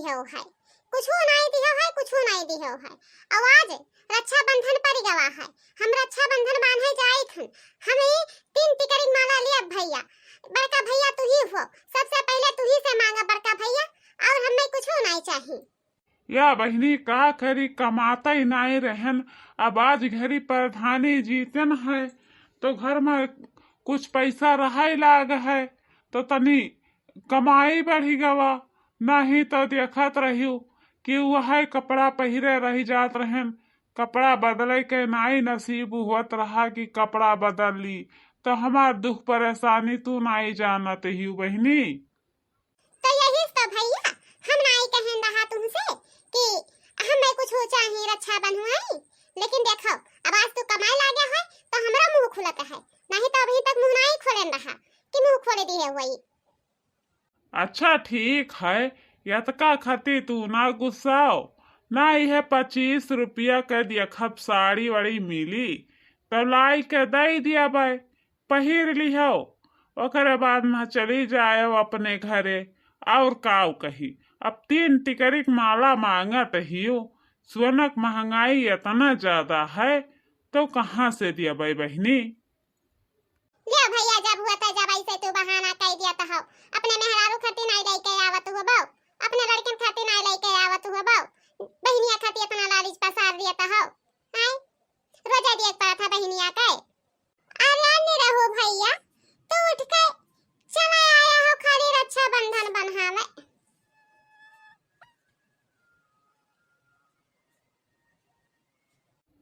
दिहो है, कुछ नहीं दिहो है, कुछ नहीं दिहो है। आवाज रक्षाबंधन पर गवा है, हम रक्षाबंधन बांधे जाए थन, हमें 3 टिकरी माला लिया भैया। बड़का भैया तू ही हो, सबसे पहले तू ही से मांगा बड़का भैया, और हमें कुछ नहीं चाहिए। या बहनी का करी, कमाता ही नहीं रहन। अब आज घरी प्रधानी जीतन है तो घर में कुछ पैसा रहा लाग है तो तनी कमाई बढ़ी गवा, नहीं तो देखत रहियो कि वह कपड़ा पहिरे रही जात रहन, कपड़ा बदले के नाई नसीब हुआ रहा कि कपड़ा बदल ली, तो हमार दुख परेशानी तू नहीं जानत ही बहनी। तो यही तो भैया हम नहीं कहन रहा तुमसे कि हमें कुछ हो चाहिए रक्षा बंधुआई, लेकिन देखो अब आज तू कमाए लागे है तो हमरा मुंह खुलत है, नहीं तो अभी तक मुंह नहीं खोलन रहा कि मुंह खोले दिए वही। अच्छा ठीक है, यतका खाती तू ना गुस्साओ, ना यह 25 रुपया के देखब साड़ी वाड़ी मिली तो लाई के दे दिया भाई, पहिर लिहो, ओकरे बाद में चली जाए अपने घरे। और काव कही, अब 3 टिकरी माला मांगत हियो, सोनक महंगाई इतना ज्यादा है तो कहाँ से दिया भाई बहनी। ले भैया जब हुआ था जब ऐसे तू बहाना कह दिया तो हो, अपने मेहरारू खाती नहीं लेके आवत हो बाऊ, अपने लड़कन खाती नहीं लेके आवत हो बाऊ, बहनिया खाती अपना लालिच पसार दिया तो हो। हाय रोजा देख पा था बहनिया के। अरे नहीं रहो भैया, तू उठ के चला आया हो खाली रक्षाबंधन बन्हावे।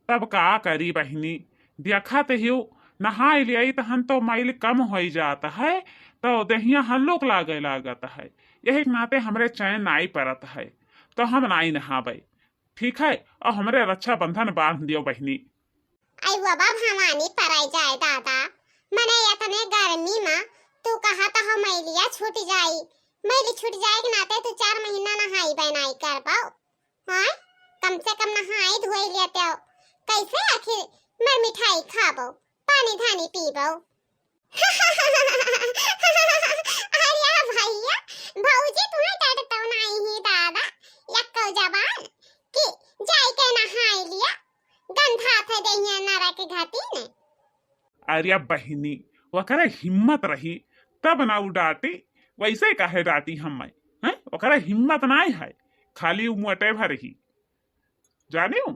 तब का करी बहनी, देखत हियो नहाई लियाई तहन तो माइल कम हो जाता है तो दहिया हल्लोक लागे लागत है, यही नाते हमरे चैन नाई परत है तो हम नाई नहाबे, ठीक है। और हमरे रक्षा बंधन बांध दियो बहनी। आई बाबा भवानी पराई जाए दादा, मने इतने गर्मी में तू कहा तो हम मैलिया छूट जाई, मैली छूट जाए के नाते तू 4 महीना नहाई बनाई कर पाओ। हां कम से कम नहाई धोई लेते हो, कैसे आखिर मैं मिठाई खाबो, पानी धानी पीबो। अरे भैया भौजी तुम्हें डरतो नहीं ही दादा, यक्को जबान कि जाई के नहाई लिया, गंधा थे देहिया नारा के घाटी ने। अरे बहनी वकरे हिम्मत रही तब ना उडाटी, वैसे काहे डाटी हमें हैं, वकरे हिम्मत नहीं है, खाली उमटे भर ही जानी हूँ।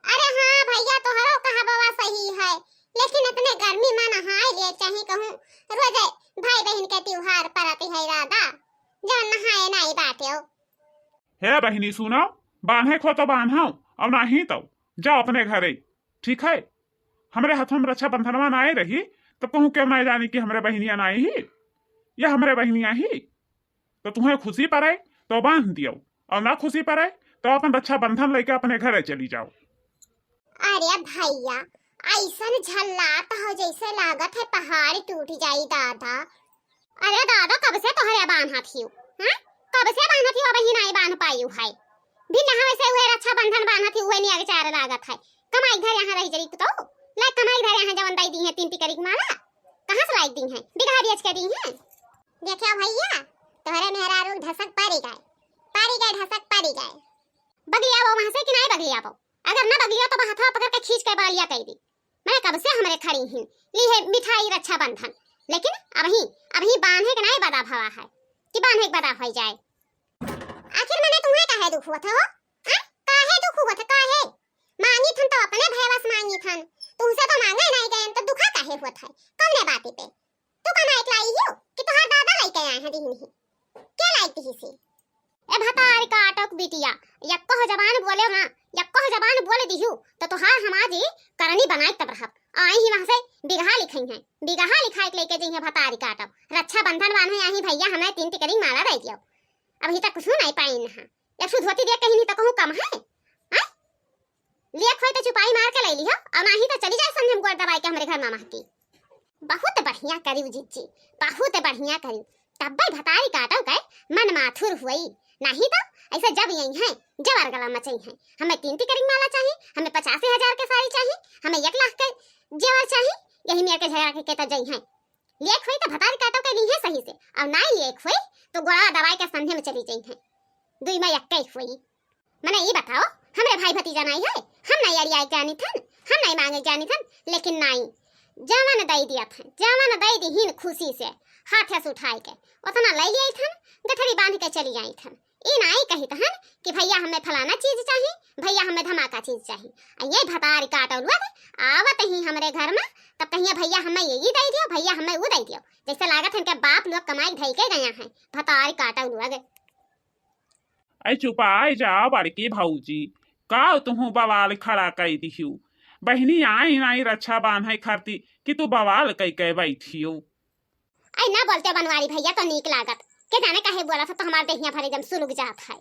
अरे हाँ भैया तोहरो कहा बाबा सही है, लेकिन इतने गर्मी में नहाए लिए चाहे कहूँ रोजे भाई बहन के त्योहार पर आती है दादा, जो नहाए नहीं बाटे हो। हे बहनी सुनो, बांधे खो तो बांधो और नहीं तो जाओ अपने घरे, ठीक है। हमरे हाथों में रक्षा बंधनवा ना रही तो कहूँ क्यों ना जानी कि हमरे बहनिया ना ही या हमरे बहनिया ही, तो तुम्हें खुशी पड़े तो बांध दियो, और ना खुशी पड़े तो अपन रक्षा बंधन लेके अपने घरे चली जाओ। अरे भैया ऐसा झल्लात हो जैसे लागत है पहाड़ टूट जाई दादा। अरे दादा कब से तोहरे बांधा थियो, हां कब से बांधा थियो, अभी नहीं बांध पाई है, भी नहावे से हुए रक्षा बंधन बांधा थी हुए नहीं आगे 4 लागत है। कमाई घर यहाँ रही जरी तो लाइक कमाई घर यहाँ जवन दाई दी है 3 टिकरी माला, कहां से लाइक दी है, बिगहा बेच के दी है। देखियो भैया तोहरे मेहरारू ढसक पारी गए ढसक पारी गए, बगलिया वो वहां से कि नहीं बगलिया वो, अगर ना बगलिया तो हाथवा पकड़ के खींच के बालिया कह दी। मैं कब से हमरे खड़ी हूं ली है मिठाई रक्षा बंधन, लेकिन अभी बांधे के नहीं बदा भवा है कि बांधे के बदा हो जाए। आखिर मैंने तुम्हें काहे दुख हुआ था हो, काहे दुख हुआ था, काहे मांगी थन तो अपने भैवस मांगी थन, तुमसे तो मांगे नहीं गए तो दुखा काहे हुआ था, कौने बाती पे तू कमाई लाई हो कि तोहार दादा लेके आए हैं दीनी के लाई थी से। ए भतारी काटक बिटिया यक्को जबान बोले ना, यक्को जबान बोले दिहु तो तोहार हमारी करनी बनाई तब रहब, आई ही वहां से बिगहा लिखई है, बिगहा लिखाई लेके जई है भतारी काटक, रक्षा बंधन बांधे आई भैया हमें 3 टिकरी माला रह दियो, अभी तक कुछ नहीं पाई ना, या शुद्ध होती देख कहीं नहीं तो कहूं कम है, हैं लिए खोई तो चुपाई मार के ले लियो, और नहीं तो चली जाए संग हम गोड़ दबाई के हमरे घर मामा की। बहुत बढ़िया करियो जीजी, बहुत बढ़िया करियो, तब भाई भतारी काटो के मन माथुर हुई, नहीं तो ऐसा जब यही है जवार गला मचाई है, हमें 3 टिकरी माला चाहिए, हमें 85,000 के साड़ी चाहिए, हमें 1 लाख के जेवर चाहिए, यही मेरे के झगड़ा के तो जई है। लेख हुई तो भतारी काटो के ली है सही से, और ना लेख हुई तो गोड़ा दवाई के संधे में चली गई है। दुई में एक हुई। मने ये बताओ, हमरे भाई भतीजा नहीं है, हम नहीं अड़ियाई जानी थन, हम नहीं मांगे जानी थन, लेकिन नहीं जवान दई दिया था, जवान दई दी हिन खुशी से हाथ से उठाए के उतना ले लिया थन, गठरी बांध के चली जाई थन। ई नहीं कही थन कि भैया हमें फलाना चीज चाहिए, भैया हमें धमाका चीज चाहिए। ये भतारी काटलुआ आवत ही हमरे घर में, तब कहिए भैया हमें यही दे दियो, भैया हमें वो दे दियो, जैसे लागत है कि बाप लोग कमाई धई के गया है। भतारी काटलुआ ऐ चुपाई जाओ बड़की भौजी, का तुहू बवाल खड़ा कई दिहू। बहनी आई नाई रक्षा बांधे खरती कि तू बवाल कई के बैठियो। आई ना बोलते बनवारी भैया तो नीक लागत, के जाने काहे बोला था तो हमार देहिया भरे जम सुलग जात है।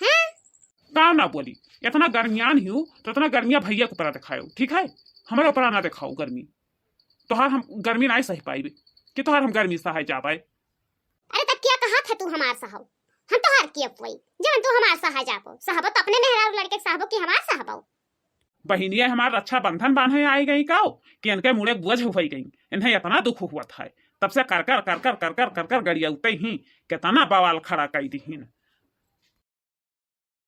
हैं का ना बोली, इतना गर्मियान हियो तो इतना गर्मिया भैया के ऊपर दिखाओ, ठीक है? हमारे ऊपर ना दिखाओ गर्मी, तोहार हम गर्मी नहीं सह पाई कि तोहार हम गर्मी सह जा पाए। अरे तब क्या कहा था तू हमार सहाव, हम तोहार किए पई जब तू हमार सहा जाबो, सहबो तो अपने मेहरारू लड़के सहबो कि हमार सहबो। बहनिया हमार रक्षा बंधन बांधे आई गई काओ कि इनके मुड़े बोझ हो गई, इन्हें इतना दुख हुआ था, तब से कर कर कर कर कर कर कर कर गड़िया उते ही कितना बवाल खड़ा कर दी।